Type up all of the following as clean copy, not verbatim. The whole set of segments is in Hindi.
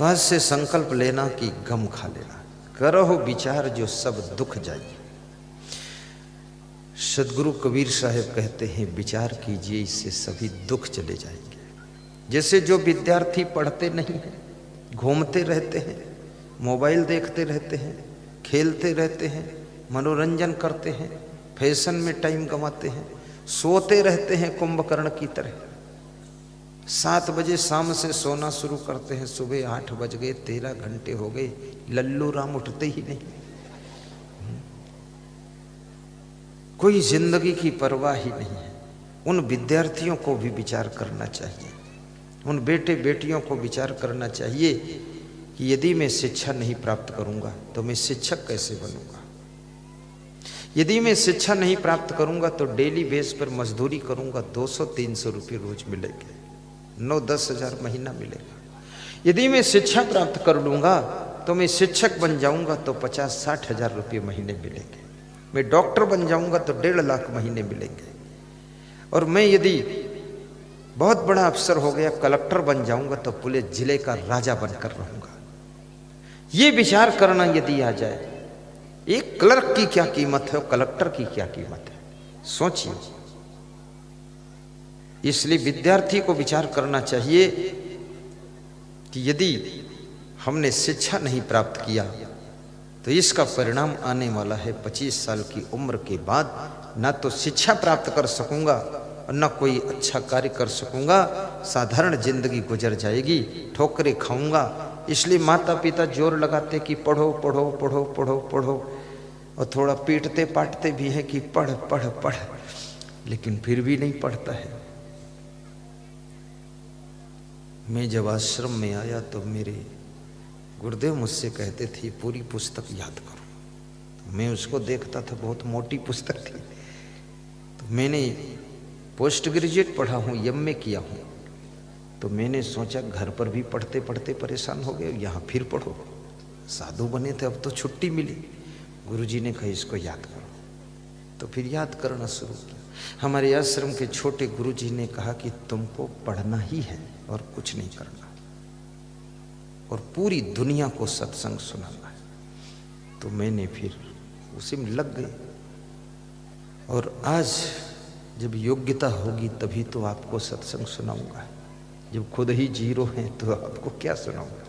तो आज से संकल्प लेना कि गम खा लेना, करो विचार जो सब दुख जाए। सदगुरु कबीर साहब कहते हैं विचार कीजिए इससे सभी दुख चले जाएंगे। जैसे जो विद्यार्थी पढ़ते नहीं हैं, घूमते रहते हैं, मोबाइल देखते रहते हैं, खेलते रहते हैं, मनोरंजन करते हैं, फैशन में टाइम गंवाते हैं, सोते रहते हैं कुंभकर्ण की तरह। 7 बजे शाम से सोना शुरू करते हैं, सुबह 8 बज गए, 13 घंटे हो गए, लल्लू राम उठते ही नहीं। कोई जिंदगी की परवाह ही नहीं है। उन विद्यार्थियों को भी विचार करना चाहिए, उन बेटे बेटियों को विचार करना चाहिए कि यदि मैं शिक्षा नहीं प्राप्त करूंगा तो मैं शिक्षक कैसे बनूंगा। यदि मैं शिक्षा नहीं प्राप्त करूंगा तो डेली बेस पर मजदूरी करूंगा, 200-300 रुपये रोज मिलेंगे, 9-10 हज़ार महीना मिलेगा। यदि मैं शिक्षा प्राप्त कर लूंगा तो मैं शिक्षक बन जाऊंगा तो 50-60 हज़ार रुपये महीने मिलेंगे। मैं डॉक्टर बन जाऊंगा तो 1.5 लाख महीने मिलेंगे। और मैं यदि बहुत बड़ा अफसर हो गया, कलेक्टर बन जाऊंगा तो पूरे जिले का राजा बनकर रहूंगा। ये विचार करना यदि आ जाए, एक क्लर्क की क्या कीमत है और कलेक्टर की क्या कीमत है, सोचिए। इसलिए विद्यार्थी को विचार करना चाहिए कि यदि हमने शिक्षा नहीं प्राप्त किया तो इसका परिणाम आने वाला है 25 साल की उम्र के बाद। ना तो शिक्षा प्राप्त कर सकूंगा और ना कोई अच्छा कार्य कर सकूंगा, साधारण जिंदगी गुजर जाएगी, ठोकरें खाऊंगा। इसलिए माता पिता जोर लगाते कि पढ़ो पढ़ो पढ़ो पढ़ो पढ़ो, और थोड़ा पीटते पाटते भी है कि पढ़ पढ़ पढ़, लेकिन फिर भी नहीं पढ़ता है। मैं जब आश्रम में आया तो मेरे गुरुदेव मुझसे कहते थे पूरी पुस्तक याद करो। तो मैं उसको देखता था, बहुत मोटी पुस्तक थी। तो मैंने पोस्ट ग्रेजुएट पढ़ा हूँ, एमए किया हूँ, तो मैंने सोचा घर पर भी पढ़ते पढ़ते परेशान हो गए, यहाँ फिर पढ़ो। साधु बने थे, अब तो छुट्टी मिली। गुरुजी ने कहा इसको याद करो, तो फिर याद करना शुरू किया। हमारे आश्रम के छोटे गुरुजी ने कहा कि तुमको पढ़ना ही है और कुछ नहीं करना, और पूरी दुनिया को सत्संग सुनाना है। तो मैंने फिर उसी में लग गई। और आज जब योग्यता होगी तभी तो आपको सत्संग सुनाऊंगा। जब खुद ही जीरो हैं तो आपको क्या सुनाऊंगा।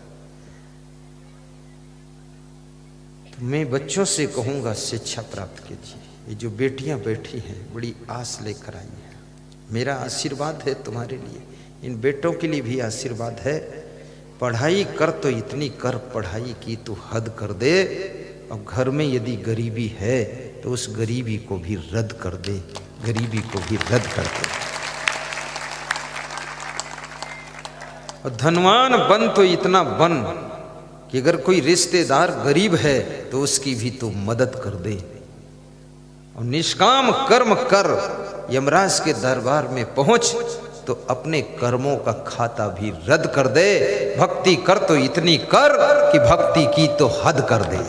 तो मैं बच्चों से कहूंगा शिक्षा प्राप्त कीजिए। ये जो बेटियां बैठी हैं बड़ी आस लेकर आई हैं, मेरा आशीर्वाद है तुम्हारे लिए, इन बेटों के लिए भी आशीर्वाद है। पढ़ाई कर तो इतनी कर, पढ़ाई की तो हद कर दे। और घर में यदि गरीबी है तो उस गरीबी को भी रद्द कर दे, गरीबी को भी रद्द कर दे। और धनवान बन तो इतना बन कि अगर कोई रिश्तेदार गरीब है तो उसकी भी तो मदद कर दे। और निष्काम कर्म कर, यमराज के दरबार में पहुंच तो अपने कर्मों का खाता भी रद्द कर दे। भक्ति कर तो इतनी कर कि भक्ति की तो हद कर दे।